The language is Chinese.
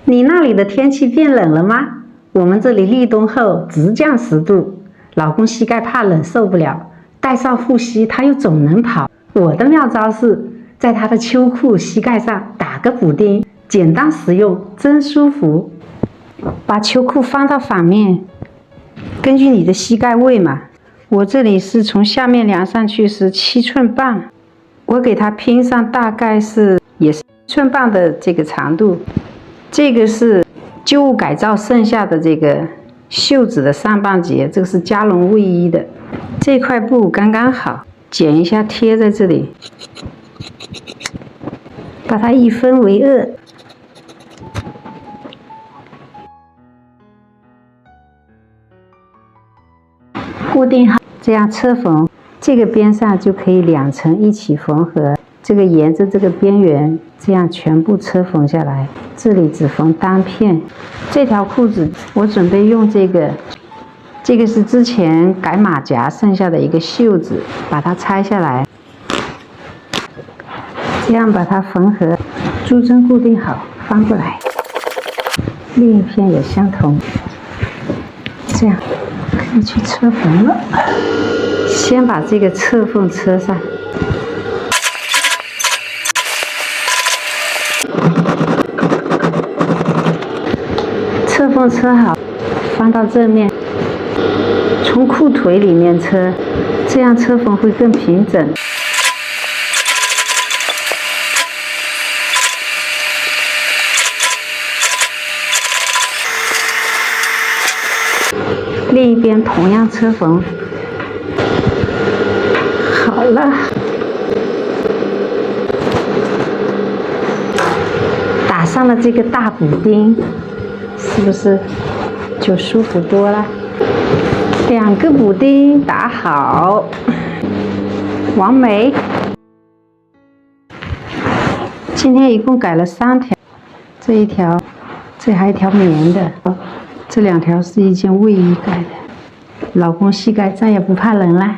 你那里的天气变冷了吗？我们这里立冬后直降10度，老公膝盖怕冷受不了，带上护膝他又总能跑。我的妙招是在他的秋裤膝盖上打个补丁，简单实用，真舒服。把秋裤翻到反面，根据你的膝盖位嘛，我这里是从下面量上去是7寸半，我给它拼上大概是也是7寸半的这个长度。这个是旧物改造剩下的这个袖子的上半截，这个是加绒卫衣的，这块布刚刚好，剪一下贴在这里，把它一分为2，固定好，这样车缝，这个边上就可以2层一起缝合，这个沿着这个边缘这样全部车缝下来，这里只缝单片。这条裤子我准备用这个是之前改马甲剩下的一个袖子，把它拆下来，这样把它缝合，珠针固定好，翻过来，另一片也相同，这样可以去车缝了。先把这个侧缝车上，侧缝车好，翻到正面，从裤腿里面车，这样车缝会更平整。另一边同样车缝，好了，打上了这个大补丁，是不是就舒服多了？2个补丁打好，完美。今天一共改了3条，这一条，这还有一条棉的，这2条是一件卫衣改的。老公膝盖再也不怕冷了。